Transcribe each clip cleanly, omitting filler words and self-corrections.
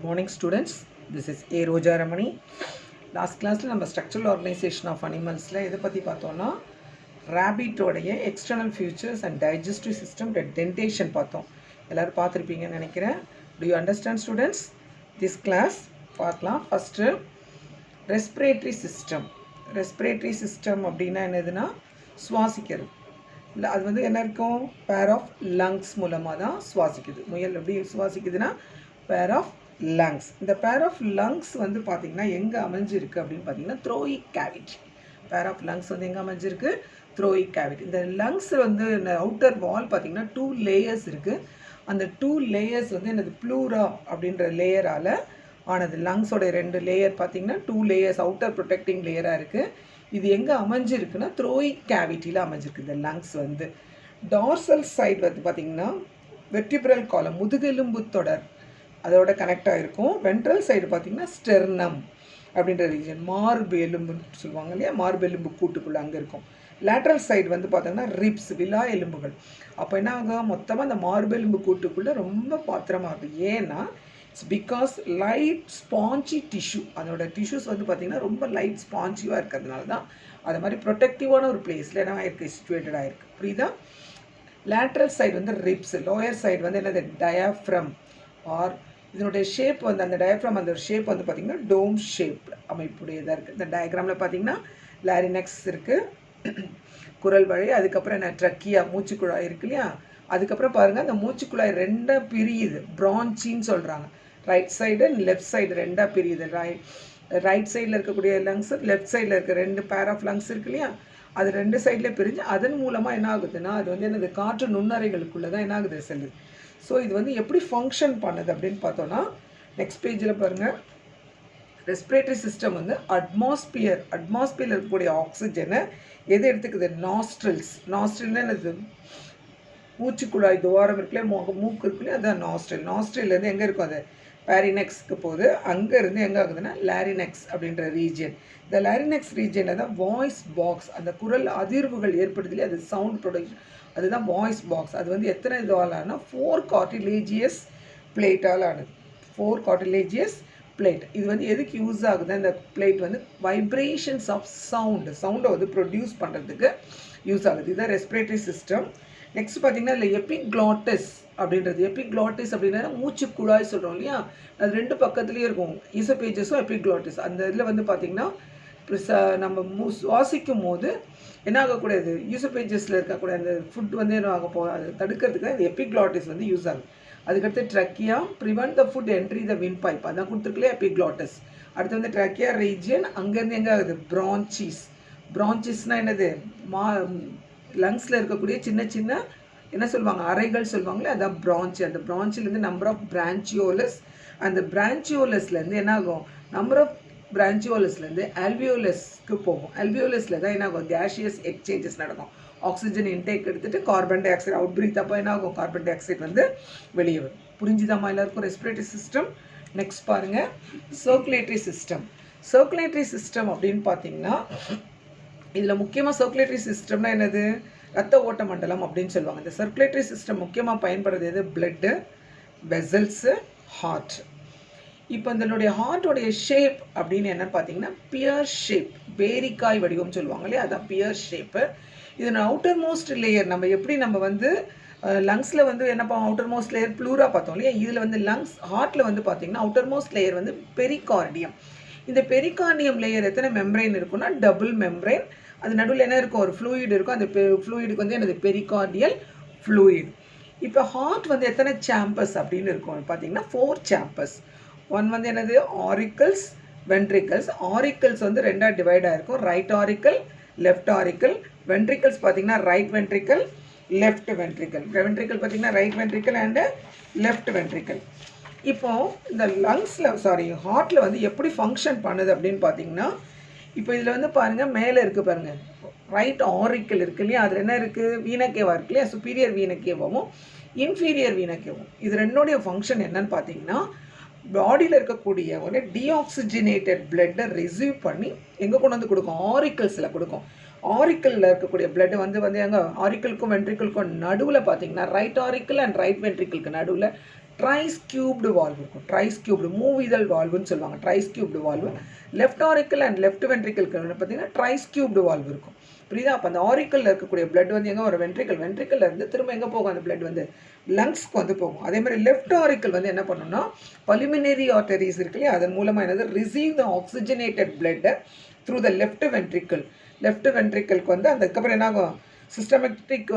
morning students, this is A. Roja Ramani. Last class நம்ம structural organization of animalsல எதை பற்றி பார்த்தோம்னா rabbit உடைய external features and digestive system dentation பார்த்தோம். எல்லாரும் பார்த்துருப்பீங்கன்னு நினைக்கிறேன். Do you understand students? This class பார்க்கலாம். First respiratory system. Respiratory system அப்படின்னா என்னதுன்னா சுவாசிக்கிறது. இல்லை அது வந்து என்ன இருக்கும், பேர் ஆஃப் லங்ஸ் மூலமாக தான் சுவாசிக்குது. முயல் எப்படி சுவாசிக்குதுன்னா பேர் ஆஃப் லங்ஸ். இந்த பேர் ஆஃப் லங்ஸ் வந்து பார்த்திங்கன்னா எங்கே அமைஞ்சிருக்கு அப்படின்னு பார்த்தீங்கன்னா த்ரோயிக் கேவிட்டி. பேர் ஆஃப் லங்ஸ் வந்து எங்கே அமைஞ்சிருக்கு, த்ரோயிக் கேவிட்டி. இந்த லங்ஸ் வந்து இந்த அவுட்டர் வால் பார்த்திங்கன்னா 2 லேயர்ஸ் இருக்குது. அந்த 2 லேயர்ஸ் வந்து என்னது ப்ளூரா அப்படின்ற லேயரால் ஆனது. லங்ஸோட 2 லேயர் பார்த்திங்கன்னா 2 லேயர்ஸ் அவுட்டர் ப்ரொடெக்டிங் லேயராக இருக்குது. இது எங்கே அமைஞ்சிருக்குன்னா த்ரோயிக் கேவிட்டியில் அமைஞ்சிருக்கு. இந்த லங்ஸ் வந்து டார்சல் சைடு வந்து பார்த்திங்கன்னா வெர்டிபிரல் காலம் முதுகெலும்பு தொடர் அதோட கனெக்டாக இருக்கும். வென்ட்ரல் சைடு பார்த்திங்கன்னா ஸ்டெர்னம் அப்படின்ற ரீஜன், மார்பு எலும்புன்னு சொல்லுவாங்க இல்லையா, மார்பு எலும்பு கூட்டுக்குள்ளே அங்கே இருக்கும். லேட்ரல் சைடு வந்து பார்த்திங்கன்னா ரிப்ஸ் விலா எலும்புகள். அப்போ என்ன ஆகும், மொத்தமாக அந்த மார்பு எலும்பு கூட்டுக்குள்ளே ரொம்ப பாத்திரமாக இருக்கும். ஏன்னா it's because light spongy tissue, அதோட டிஷ்யூஸ் வந்து பார்த்திங்கன்னா ரொம்ப லைட் ஸ்பாஞ்சிவாக இருக்கிறதுனால தான் அது மாதிரி ப்ரொடெக்டிவான ஒரு பிளேஸில் என்ன ஆகிருக்கு, சிச்சுவேட்டட் ஆகிருக்கு. புரியுதா? லேட்ரல் சைடு வந்து ரிப்ஸ், லோயர் சைடு வந்து என்னது டயாஃப்ரம் ஆர் இதனுடைய ஷேப் வந்து அந்த டயஃப்ரம் அந்த ஷேப் வந்து பார்த்திங்கன்னா டோம் ஷேப் அமைப்புடையதாக இருக்குது. இந்த டயக்ராமில் பார்த்திங்கன்னா லாரினெக்ஸ் இருக்குது, குரல் வழி, அதுக்கப்புறம் என்ன ட்ரக்கியா மூச்சுக்குழாய் இருக்கு இல்லையா, அதுக்கப்புறம் பாருங்கள் அந்த மூச்சுக்குழாய் 2 பிரியுது, பிரான்ச்சின்னு சொல்கிறாங்க. ரைட் சைடு லெஃப்ட் சைடு 2 பிரியுது. ரைட் சைடில் இருக்கக்கூடிய லங்ஸ், லெஃப்ட் சைடில் இருக்க 2 பேர் ஆஃப் லங்ஸ் இருக்கு இல்லையா, அது 2 சைடில் பிரிஞ்சு அதன் மூலமாக என்ன ஆகுதுன்னா அது வந்து என்னது காற்று நுண்ணறைகளுக்குள்ளே தான் என்ன ஆகுது செல்லுது. ஸோ இது வந்து எப்படி ஃபங்க்ஷன் பண்ணுது அப்படின்னு பார்த்தோன்னா நெக்ஸ்ட் பேஜில் பாருங்கள். ரெஸ்பிரேட்டரி சிஸ்டம் வந்து அட்மாஸ்பியரில் இருக்கக்கூடிய ஆக்சிஜனை எது எடுத்துக்குது, நாஸ்ட்ரில்ஸ். நாஸ்ட்ரில்னா என்னது, மூச்சுக்குழாய் துவாரம் இருக்குல்லையே, மூக்கு இருக்குல்லையே, அதுதான் நாஸ்ட்ரில். நாஸ்ட்ரில்லேருந்து எங்கே இருக்கும், அது பேரினெக்ஸ்க்கு போகுது. அங்கேருந்து எங்கே ஆகுதுன்னா லாரினெக்ஸ் அப்படின்ற ரீஜியன். இந்த லாரினெக்ஸ் ரீஜியனில் தான் வாய்ஸ் பாக்ஸ், அந்த குரல் அதிர்வுகள் ஏற்படுதுலேயே அது சவுண்ட் ப்ரொடக்ஷன், அதுதான் வாய்ஸ் பாக்ஸ். அது வந்து எத்தனை இதுவாலானா 4 கார்டிலேஜியஸ் பிளேட்டால் ஆனது. 4 கார்டிலேஜியஸ் பிளேட். இது வந்து எதுக்கு யூஸ் ஆகுது, இந்த பிளேட் வந்து வைப்ரேஷன்ஸ் ஆஃப் சவுண்டை வந்து ப்ரொடியூஸ் பண்ணுறதுக்கு யூஸ் ஆகுது. இதுதான் ரெஸ்பிரேட்டரி சிஸ்டம். நெக்ஸ்ட் பார்த்திங்கன்னா இல்லை எபிக்ளாட்டிஸ் அப்படின்றது. எபிக்ளாட்டிஸ் அப்படின்னா மூச்சு குழாய் சொல்கிறோம் இல்லையா, அது 2 பக்கத்துலேயே இருக்கும், ஈசோபேஜஸும் எபிக்ளாட்டிஸ். அந்த இதில் வந்து பார்த்திங்கன்னா நம்ம சுவாசிக்கும் போது என்ன ஆகக்கூடாது, ஈசோபேஜஸில் இருக்கக்கூடிய அந்த ஃபுட் வந்து என்ன ஆக அதை தடுக்கிறதுக்கு இந்த எபிக்ளாட்டிஸ் வந்து யூஸ் ஆகுது. அதுக்கடுத்து trachea, prevent the food entry the win pipe, அதான் கொடுத்துருக்கலையே எபிக்ளாட்டிஸ். அடுத்து வந்து ட்ரக்கியா ரீஜியன், அங்கேருந்து எங்கே ஆகுது பிரான்ச்சிஸ். பிரான்ச்சிஸ்னால் என்னது, லங்ஸில் இருக்கக்கூடிய சின்ன சின்ன என்ன சொல்லுவாங்க, அறைகள் சொல்லுவாங்களே, அதான் பிரான்ச். அந்த பிரான்ச்சிலேருந்து நம்பர் ஆஃப் பிரான்ச்சியோலஸ், அந்த பிரான்ச்சியோலஸ்லேருந்து என்ன ஆகும், நம்பர் ஆஃப் பிரான்ச்சியோலஸ்லேருந்து ஆல்வியோலஸ்க்கு போகும். ஆல்வியோலஸில் தான் என்ன ஆகும், கேஷியஸ் எக்ஸ்சேஞ்சஸ் நடக்கும். ஆக்சிஜன் இன்டேக் எடுத்துகிட்டு carbon di oxide out breath அப்போ என்ன ஆகும், கார்பன் டை ஆக்சைடு வந்து வெளியே வரும். புரிஞ்சுதாம்மா எல்லாருக்கும் ரெஸ்பிரேட்டரி சிஸ்டம்? நெக்ஸ்ட் பாருங்கள் சர்க்குலேட்டரி சிஸ்டம். சர்க்குலேட்டரி சிஸ்டம் அப்படின்னு பார்த்தீங்கன்னா இதில் முக்கியமாக சர்க்குலேட்டரி சிஸ்டம்னா என்னது, ரத்த ஓட்ட மண்டலம் அப்படின்னு சொல்லுவாங்க. இந்த சர்க்குலேட்டரி சிஸ்டம் முக்கியமாக பயன்படுறது எது, பிளட்டு, வெசல்ஸு, ஹார்ட். இப்போ இதனுடைய ஹார்ட்டோடைய ஷேப் அப்படின்னு என்ன பார்த்தீங்கன்னா பியர் ஷேப், பேரிக்காய் வடிவம் சொல்லுவாங்க இல்லையா, அதான் பியர் ஷேப்பு. இதோட அவுட்டர் மோஸ்ட் லேயர் நம்ம எப்படி நம்ம வந்து லங்ஸில் வந்து என்ன அவுட்டர் மோஸ்ட் லேயர் ப்ளூரா பார்த்தோம் இல்லையா, இதில் வந்து லங்ஸ் ஹார்ட்டில் வந்து பார்த்திங்கன்னா அவுட்டர் மோஸ்ட் லேயர் வந்து பெரிகார்டியம். இந்த பெரிகார்டியம் லேயர் எத்தனை மெம்ப்ரைன் இருக்குன்னா டபுள் மெம்ப்ரைன். அது நடுவில் என்ன இருக்கும், ஒரு ஃப்ளூயிட் இருக்கும். அந்த ஃப்ளூயிடுக்கு வந்து என்னது பெரிகார்டியல் ஃப்ளூயிட். இப்போ ஹார்ட் வந்து எத்தனை சாம்பர்ஸ் அப்படின்னு இருக்கும் பார்த்தீங்கன்னா 4 சாம்பர்ஸ். ஒன் வந்து என்னது ஆரிக்கல்ஸ், வென்ட்ரிக்கல்ஸ். ஆரிக்கல்ஸ் வந்து 2ஆக டிவைட் ஆகிருக்கும், right auricle, left auricle. Ventricles பார்த்திங்கன்னா right ventricle, left ventricle. Ventricle பார்த்திங்கன்னா right ventricle and left ventricle. இப்போது இந்த லங்ஸில் ஹார்ட்டில் வந்து எப்படி ஃபங்க்ஷன் பண்ணுது அப்படின்னு பார்த்தீங்கன்னா இப்போ இதில் வந்து பாருங்கள் மேலே இருக்குது பாருங்கள், ரைட் ஆரிக்கல் இருக்கு இல்லையா, அதில் என்ன இருக்குது, வீனக்கேவா இருக்கு இல்லையா, சுப்பீரியர் வீனக்கேவாவும் இன்ஃபீரியர் வீனக்கேவும். இது 2உடைய ஃபங்க்ஷன் என்னன்னு பார்த்தீங்கன்னா பாடியில் இருக்கக்கூடிய ஒரு டீஆக்சிஜனேட்டட் பிளட்டை ரிசீவ் பண்ணி எங்கே கொண்டு வந்து கொடுக்கும், ஆரிக்கல்ஸில் கொடுக்கும். ஆரிக்கலில் இருக்கக்கூடிய பிளட் வந்து எங்கே, ஆரிக்கலுக்கும் வென்ட்ரிக்கலுக்கும் நடுவில் பார்த்தீங்கன்னா ரைட் ஆரிக்கல் அண்ட் ரைட் வென்ட்ரிக்கலுக்கு நடுவில் ட்ரைஸ் கியூப்டு வால்வு இருக்கும். ட்ரைஸ் கியூப்டு மூவிதழ் வால்வுன்னு சொல்லுவாங்க. Tricuspid valve. Left auricle and left வென்ட்ரிக்கலுக்கு பார்த்தீங்கன்னா ட்ரைஸ் கியூப்டு வால்வு இருக்கும். புரியுதா? அப்போ அந்த ஆரிக்கலில் இருக்கக்கூடிய பிளட் வந்து எங்கே ஒரு வென்ட்ரிக்கல்ல இருந்து திரும்ப எங்கே போகும்? அந்த பிளட் வந்து லங்ஸ்க்கு வந்து போகும். அதே மாதிரி லெஃப்ட் ஆரிக்கல் வந்து என்ன பண்ணணும்னா பல்மினரி ஆர்டரிஸ் இருக்கு இல்லையா, அதன் மூலமாக என்னது receive the oxygenated blood through the left ventricle. Left வென்ட்ரிக்கலுக்கு வந்து அதுக்கப்புறம் என்ன ஆகும்? சிஸ்டமேட்டிக்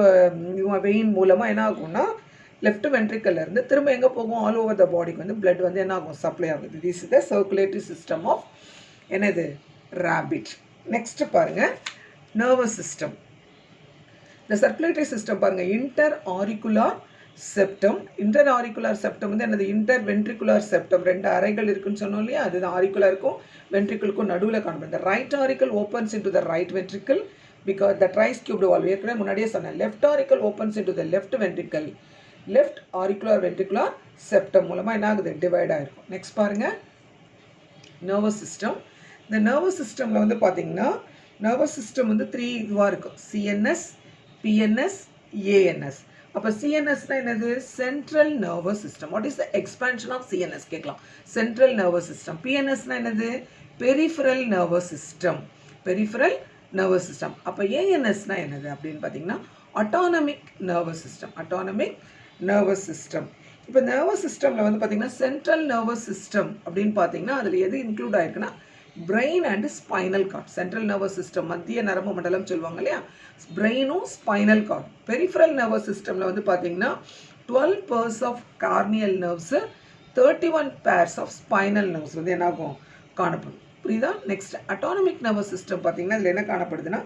வெயின் மூலமாக என்ன ஆகும்னா லெஃப்ட் வென்ட்ரிக்கல்ல இருந்து திரும்ப எங்கே போகும்? ஆல் ஓவர் த பாடிக்கு வந்து பிளட் வந்து என்ன ஆகும்? சப்ளை ஆகுது. This is the circulatory system of என்னது? ரேபிட். நெக்ஸ்ட் பாருங்க, நர்வஸ் சிஸ்டம். இந்த சர்க்குலேட்டரி சிஸ்டம் பாருங்க, inter auricular septum. Inter auricular septum வந்து என்னது? Inter ventricular septum. 2 அறைகள் இருக்குன்னு சொன்னோம் இல்லையா, அதுதான் ஆரிக்குலருக்கும் வென்ட்ரிக்கிளுக்கும் நடுவில் காணப்படும். இந்த right auricle opens into the right ventricle because the tricuspid valve. ஏற்கனவே முன்னாடியே சொன்னேன். Left auricle opens into the left ventricle. Left auricular ventricular septum மூலமாக என்ன ஆகுது? டிவைட் ஆகிருக்கும். நெக்ஸ்ட் பாருங்கள், நர்வஸ் சிஸ்டம். இந்த நர்வஸ் சிஸ்டமில் வந்து பார்த்தீங்கன்னா நர்வஸ் சிஸ்டம் வந்து 3 இதுவாக இருக்கும். CNS, PNS, ANS. அப்போ சிஎன்எஸ்னால் என்னது? Central nervous system. What is the expansion of CNS கேட்கலாம். Central nervous system. பிஎன்எஸ்னால் என்னது? Peripheral nervous system. Peripheral nervous system. அப்போ ஏஎன்எஸ்னால் என்னது அப்படின்னு பார்த்தீங்கன்னா autonomic nervous system. Autonomic nervous system. இப்போ நர்வஸ் சிஸ்டமில் வந்து பார்த்தீங்கன்னா சென்ட்ரல் நர்வஸ் சிஸ்டம் அப்படின்னு பார்த்தீங்கன்னா அதில் எது இன்க்ளூட் ஆயிருக்குன்னா brain and spinal cord. Central nervous system மத்திய நரம்பு மண்டலம் சொல்லுவாங்க இல்லையா, பிரெயினும் ஸ்பைனல் கார்ட். பெரிஃபரல் நர்வஸ் சிஸ்டமில் வந்து பார்த்தீங்கன்னா 12 pairs of corneal nerves, 31 pairs of spinal nerves வந்து என்ன ஆகும்? காணப்படும். புரியுதா? நெக்ஸ்ட் அட்டானமிக் நர்வஸ் சிஸ்டம் பார்த்தீங்கன்னா இதில் என்ன காணப்படுதுன்னா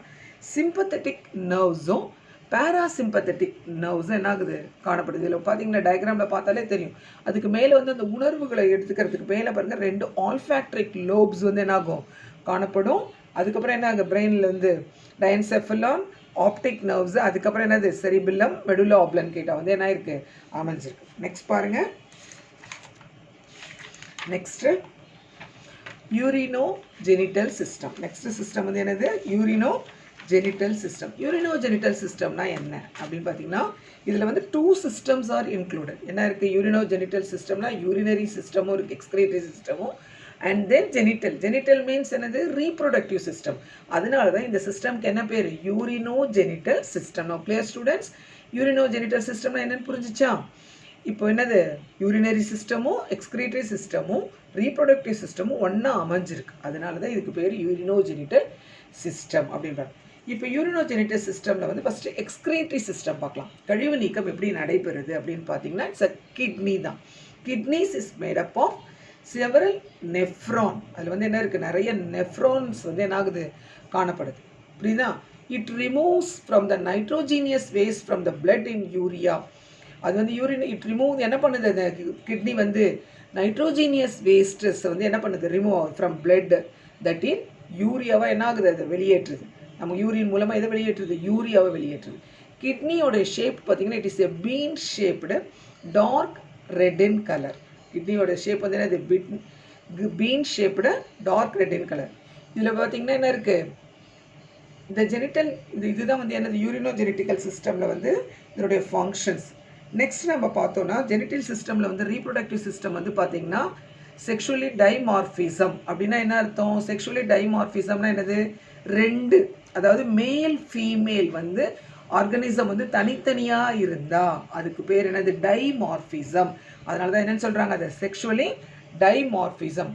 சிம்பத்தட்டிக் நர்வ்ஸும் பேராசிம்பத்தட்டிக் நர்வ்ஸ் என்ன ஆகுது? காணப்படுது. இதில் பார்த்தீங்கன்னா டயக்ராமில் பார்த்தாலே தெரியும். அதுக்கு மேலே வந்து அந்த உணர்வுகளை எடுத்துக்கிறதுக்கு மேலே பாருங்கள் 2 ஆல்ஃபேக்ட்ரிக் லோப்ஸ் வந்து என்ன ஆகும்? காணப்படும். அதுக்கப்புறம் என்ன ஆகுது? பிரெயினில் வந்து டயன்செஃபலான், ஆப்டிக் நர்வ்ஸ், அதுக்கப்புறம் என்னது? செரிபில்லம், மெடுலா ஆப்லங்கேட்டா வந்து என்ன இருக்கு? அமைஞ்சிருக்கு. நெக்ஸ்ட் பாருங்கள், next urino genital system. Next system வந்து என்னது? Urino genital system. யூரினோஜெனிட்டல் சிஸ்டம்னா என்ன அப்படின்னு பார்த்தீங்கன்னா இதில் வந்து 2 systems ஆர் இன்க்ளூடட். என்ன இருக்குது? யூரினோஜெனிட்டல் சிஸ்டம்னா யூரினரி சிஸ்டமும் இருக்குது, எக்ஸ்கிரேட்டரி சிஸ்டமும். And then genital. Genital means என்னது? Reproductive system. அதனால தான் இந்த சிஸ்டம்க்கு என்ன பேர்? Urinogenital system. No clear students? Urinogenital சிஸ்டம்னா என்னன்னு புரிஞ்சிச்சா? இப்போ என்னது? யூரினரி சிஸ்டமும் எக்ஸ்கிரேட்டரி சிஸ்டமும் ரீப்ரொடக்டிவ் சிஸ்டமும் ஒன்றா அமைஞ்சிருக்கு. அதனால தான் இதுக்கு பேர் யூரினோஜெனிட்டல் சிஸ்டம் அப்படின்றாங்க. இப்போ யூரினோஜெனிட்டல் சிஸ்டமில் வந்து ஃபஸ்ட்டு எக்ஸ்கிரேட்டரி சிஸ்டம் பார்க்கலாம். கழிவு நீக்கம் எப்படி நடைபெறுது அப்படின்னு பார்த்தீங்கன்னா இட்ஸ் அ கிட்னி தான். Kidneys is made up of several nephron. அதில் வந்து என்ன இருக்குது? நிறைய நெஃப்ரான்ஸ் வந்து என்ன ஆகுது? காணப்படுது. புரியுதா? It removes from the nitrogenous waste from the blood in urea. அது வந்து இட் ரிமூவ் என்ன பண்ணுது? அந்த கிட்னி வந்து நைட்ரோஜீனியஸ் வேஸ்டஸ் வந்து என்ன பண்ணுது? Remove from blood that in யூரியாவை என்ன ஆகுது? அது வெளியேற்றுது. நம்ம யூரின் மூலமாக எதை வெளியேற்றுது? யூரியாவை வெளியேற்றுது. கிட்னியோட ஷேப் பார்த்தீங்கன்னா it is a bean shaped dark red in colour. கிட்னியோட ஷேப் வந்து என்னது? Bean shaped dark red in colour. இதில் பார்த்தீங்கன்னா என்ன இருக்குது? இந்த ஜெனிட்டல் இதுதான் வந்து என்னது? யூரினோஜெனிட்டிக்கல் சிஸ்டமில் வந்து இதனுடைய ஃபங்க்ஷன்ஸ். நெக்ஸ்ட் நம்ம பார்த்தோன்னா ஜெனிட்டல் சிஸ்டமில் வந்து ரீப்ரொடக்டிவ் சிஸ்டம் வந்து பார்த்தீங்கன்னா செக்ஷுவலி டைமார்ஃபிசம். அப்படின்னா என்ன அர்த்தம்? செக்ஷுவலி டைமார்ஃபிசம்னா என்னது? 2, அதாவது மேல் ஃபீமேல் வந்து ஆர்கனிசம் வந்து தனித்தனியாக இருந்தால் அதுக்கு பேர் என்னது? டைமார்ஃபிசம். அதனால தான் என்னென்னு சொல்கிறாங்க? அதை sexually dimorphism.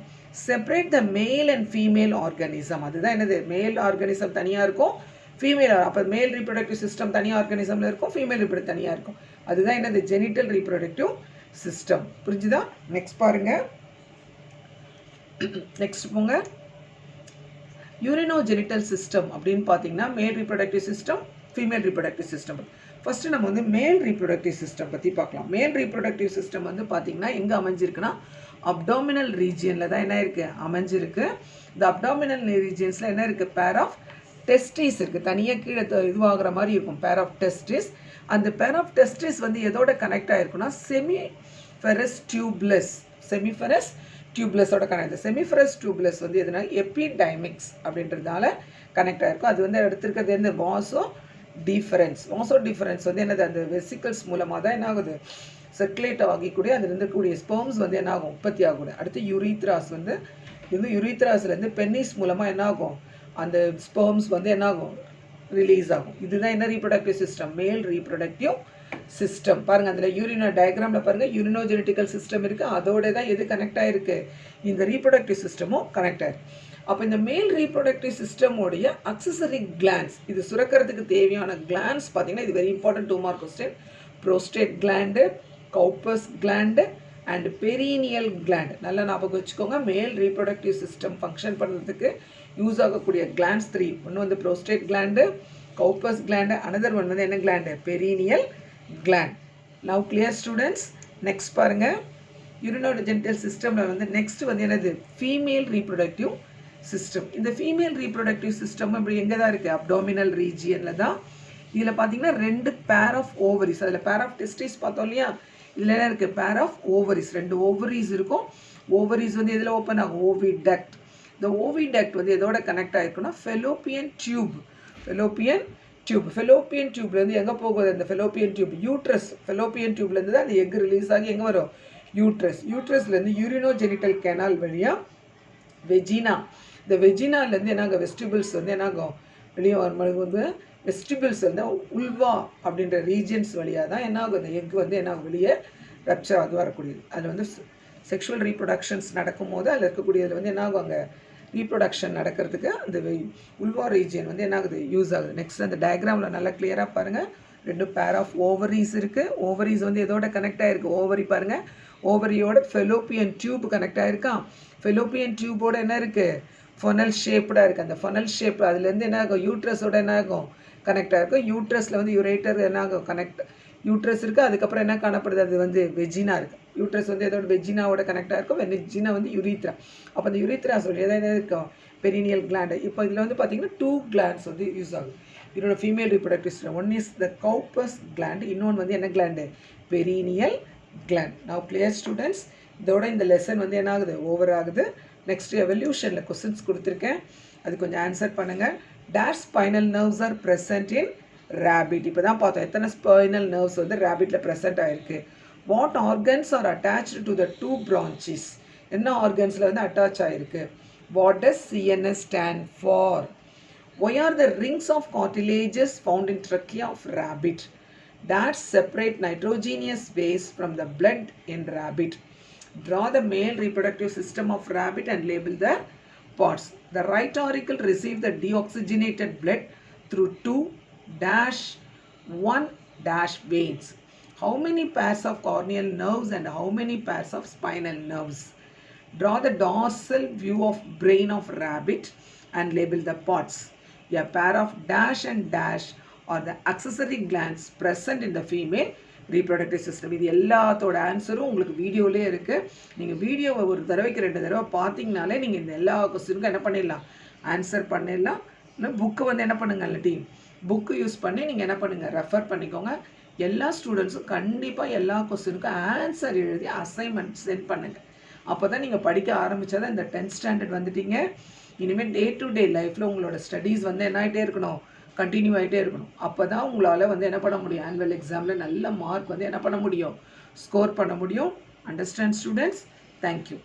Separate the male and female organism. அதுதான் என்னது? மேல் ஆர்கனிசம் தனியாக இருக்கும், ஃபீமேல். அப்போ மேல் ரீப்ரொடக்டிவ் சிஸ்டம் தனியாக ஆர்கனிசமில் இருக்கும், ஃபீமேல் ரீப்ரொடக்டிவ் தனியாக இருக்கும். அதுதான் என்னது? Genital reproductive system. புரிஞ்சுதா? நெக்ஸ்ட் பாருங்கள், நெக்ஸ்ட் போங்க. யூரினோஜெனிட்டல் சிஸ்டம் அப்படின்னு பார்த்தீங்கன்னா மேல் reproductive system, female reproductive system. First நம்ம வந்து மேல் ரீப்ரொடக்டிவ் சிஸ்டம் பற்றி பார்க்கலாம். மேல் ரீப்ரொடக்டிவ் சிஸ்டம் வந்து பார்த்தீங்கன்னா எங்கே அமைஞ்சிருக்குன்னா அப்டாமினல் ரீஜியனில் தான் என்ன இருக்குது? அமைஞ்சிருக்கு. இந்த அப்டாமினல் ரீஜியன்ஸில் என்ன இருக்குது? பேர் ஆஃப் டெஸ்டிஸ் இருக்குது. தனியாக கீழே இதுவாகிற மாதிரி இருக்கும் பேர் ஆஃப் டெஸ்டிஸ். அந்த பேர் ஆஃப் டெஸ்டிஸ் வந்து எதோட கனெக்ட் ஆகிருக்குன்னா செமிஃபெரஸ் டியூப்லெஸ். செமிஃபெரஸ் டியூப்லெஸோட கனெக்ட். செமிஃபெரஸ் டியூப்லெஸ் வந்து எதுனா எபிடைமிக்ஸ் அப்படின்றதுனால கனெக்ட் ஆகிருக்கும். அது வந்து எடுத்துருக்கிறது எந்த வாசோ டிஃபரன்ஸ். வாசோ டிஃபரன்ஸ் வந்து என்னது, அந்த வெசிக்கல்ஸ் மூலமாக தான் என்ன ஆகுது, சர்க்குலேட் ஆகிக்கூடிய அதில் இருக்கக்கூடிய ஸ்பெர்ம்ஸ் வந்து என்ன ஆகும், உற்பத்தி ஆகக்கூட. அடுத்து யூரித்ராஸ் வந்து யூரித்ராஸ்லேருந்து பென்னிஸ் மூலமாக என்ன ஆகும், அந்த ஸ்பெர்ம்ஸ் வந்து என்ன ஆகும், ரிலீஸ் ஆகும். இதுதான் என்ன ரீப்ரொடக்டிவ் சிஸ்டம், மேல் ரீப்ரொடக்டிவ் சிஸ்டம். பாருங்கள் அதில் யூரினோ டயக்ராமில் பாருங்கள் யூரினோஜெனட்டிக்கல் சிஸ்டம் இருக்குது, அதோட தான் எது கனெக்ட் ஆகிருக்கு, இந்த ரீப்ரொடக்டிவ் சிஸ்டமும் கனெக்ட் ஆகிருக்கு. அப்போ இந்த மேல் ரீப்ரொடக்டிவ் சிஸ்டமோடைய அக்சசரி கிளான்ஸ், இது சுரக்கிறதுக்கு தேவையான கிளான்ஸ் பார்த்தீங்கன்னா, இது very important 2 mark question. Prostate gland, Cowper's gland and perineal gland. நல்லா ஞாபகம் வச்சுக்கோங்க. மேல் ரீப்ரொடக்டிவ் சிஸ்டம் ஃபங்க்ஷன் பண்ணுறதுக்கு யூஸ் ஆகக்கூடிய கிளாண்ட்ஸ் 3. ஒன்று வந்து prostate gland, Cowper's gland, another one வந்து என்ன gland, perineal gland. Now clear students. Next பாருங்கள், யூரினோஜெனிட்டல் சிஸ்டமில் வந்து நெக்ஸ்ட் வந்து என்னது, ஃபீமேல் ரீப்ரொடக்டிவ் சிஸ்டம். இந்த ஃபீமேல் ரீப்ரொடக்டிவ் சிஸ்டம் இப்படி எங்கே தான் இருக்குது, அப்டாமினல் ரீஜியனில் தான். இதில் பார்த்தீங்கன்னா 2 பேர் ஆஃப் ஓவரிஸ், அதில் பேர் ஆஃப் டெஸ்டிஸ் பார்த்தோம் இல்லையா, இதில் என்ன இருக்குது, பேர் ஆஃப் ஓவரிஸ், 2 ஓவரிஸ் இருக்கும். ஓவரிஸ் வந்து எதில் ஓப்பன் ஆகும், ஓவிடக்ட். இந்த ஓவிடக்ட் வந்து எதோட கனெக்ட் ஆகிருக்குன்னா ஃபெலோப்பியன் டியூப். ஃபெலோப்பியன் டியூப்லேருந்து எங்கே போகுது அந்த ஃபெலோப்பியன் டியூப், யூட்ரஸ். ஃபெலோப்பியன் டியூப்லேருந்து தான் அந்த எக் ரிலீஸ் ஆகி எங்கே வரும், யூட்ரஸ். யூட்ரஸ்லேருந்து யூரினோஜெனிட்டல் கேனால் வழியாக வெஜினா. இந்த வெஜினாலேருந்து என்னாகும், வெஸ்டிபிள்ஸ் வந்து என்னாகும், வெளியே வரும்போது வந்து வெஸ்டிபிள்ஸ் வந்து உல்வா அப்படின்ற ரீஜியன்ஸ் வழியாக தான் என்ன ஆகும், இந்த எக் வந்து என்ன வெளியே ரப்சர் ஆகி வரக்கூடியது. அதில் வந்து செக்ஷுவல் ரீப்ரொடக்ஷன்ஸ் நடக்கும்போது அதில் இருக்கக்கூடியதில் வந்து என்ன ஆகும், அங்கே ரீப்ரொடக்ஷன் நடக்கிறதுக்கு அந்த உல்வா ரீஜியன் வந்து என்ன ஆகுது, யூஸ் ஆகுது. நெக்ஸ்ட் அந்த டயக்ராமில் நல்லா கிளியராக பாருங்கள், 2 பேர் ஆஃப் ஓவரிஸ் இருக்குது. ஓவரிஸ் வந்து எதோட கனெக்ட் ஆகிருக்கு, ஓவரி பாருங்கள், ஓவரியோட ஃபெலோப்பியன் டியூப் கனெக்ட் ஆகிருக்கான். ஃபெலோப்பியன் டியூபோட என்ன இருக்குது, ஃபனல் ஷேப்டாக இருக்குது. அந்த ஃபனல் ஷேப் அதுலேருந்து என்ன ஆகும், யூட்ரஸோட என்ன ஆகும், கனெக்ட் ஆகிருக்கும். யூட்ரஸில் வந்து யூரேட்டர் என்ன ஆகும், கனெக்ட், யூட்ரஸ் இருக்குது. அதுக்கப்புறம் என்ன காணப்படுது, அது வந்து வெஜினா இருக்குது. யூட்ரஸ் வந்து எதோட வெஜினாவோட கனெக்டாக இருக்கும், வெஜினா வந்து யுரீத்ரா. அப்போ அந்த யுரீத்ரா சொல்லி எதாவது இருக்கும், பெரினியல் கிளாண்டு. இப்போ இதில் வந்து பார்த்திங்கன்னா 2 கிளாண்ட்ஸ் வந்து யூஸ் ஆகும் இதோட female reproductive system. One is the Cowper's gland, இன்னொன்று வந்து என்ன gland, perineal gland. Now clear students. இதோட இந்த லெசன் வந்து என்ன ஆகுது, ஓவர் ஆகுது. நெக்ஸ்ட் எவல்யூஷனில் கொஸ்டின்ஸ் கொடுத்துருக்கேன், அது கொஞ்சம் ஆன்சர் பண்ணுங்கள். Dash spinal nerves are present in rabbit. இப்போ தான் பார்த்தோம் எத்தனை ஸ்பைனல் நர்வ்ஸ் வந்து ரேபிட்டில் ப்ரெசென்ட் ஆகிருக்கு. What organs are attached to the 2 branches, என்ன ஆர்கன்ஸில் வந்து அட்டாச் ஆகிருக்கு. What does CNS stand for. Why are the rings of cartilages found in trachea of rabbit. Dash separate nitrogenous waste from the blood in rabbit. Draw the male reproductive system of rabbit and label the parts. The right auricle receives the deoxygenated blood through 2-1- veins. How many pairs of corneal nerves and how many pairs of spinal nerves? Draw the dorsal view of brain of rabbit and label the parts. A pair of dash and dash are the accessory glands present in the female reproductive system. இது எல்லாத்தோட ஆன்சரும் உங்களுக்கு வீடியோவிலே இருக்குது. நீங்கள் வீடியோவை ஒரு தடவைக்கு 2 தடவை பார்த்தீங்கனாலே நீங்கள் இந்த எல்லா கொஸ்டினுக்கும் என்ன பண்ணிடலாம், ஆன்சர் பண்ணிடலாம். இன்னும் புக்கு வந்து என்ன பண்ணுங்கள், இல்லாட்டி புக்கு யூஸ் பண்ணி நீங்கள் என்ன பண்ணுங்கள், ரெஃபர் பண்ணிக்கோங்க. எல்லா ஸ்டூடெண்ட்ஸும் கண்டிப்பாக எல்லா கொஸ்டினுக்கும் ஆன்சர் எழுதி அசைன்மெண்ட் சென்ட் பண்ணுங்கள். அப்போ தான் நீங்கள் படிக்க ஆரம்பித்தா தான் இந்த 10th ஸ்டாண்டர்ட் வந்துட்டீங்க. இனிமேல் டே டு டே லைஃப்பில் உங்களோட ஸ்டடீஸ் வந்து என்ன ஆகிட்டே இருக்கணும், கண்டினியூ ஆகிட்டே இருக்கணும். அப்போ தான் உங்களால் வந்து என்ன பண்ண முடியும், ஆனுவல் எக்ஸாமில் நல்ல மார்க் வந்து என்ன பண்ண முடியும், ஸ்கோர் பண்ண முடியும். Understand students? தேங்க்யூ.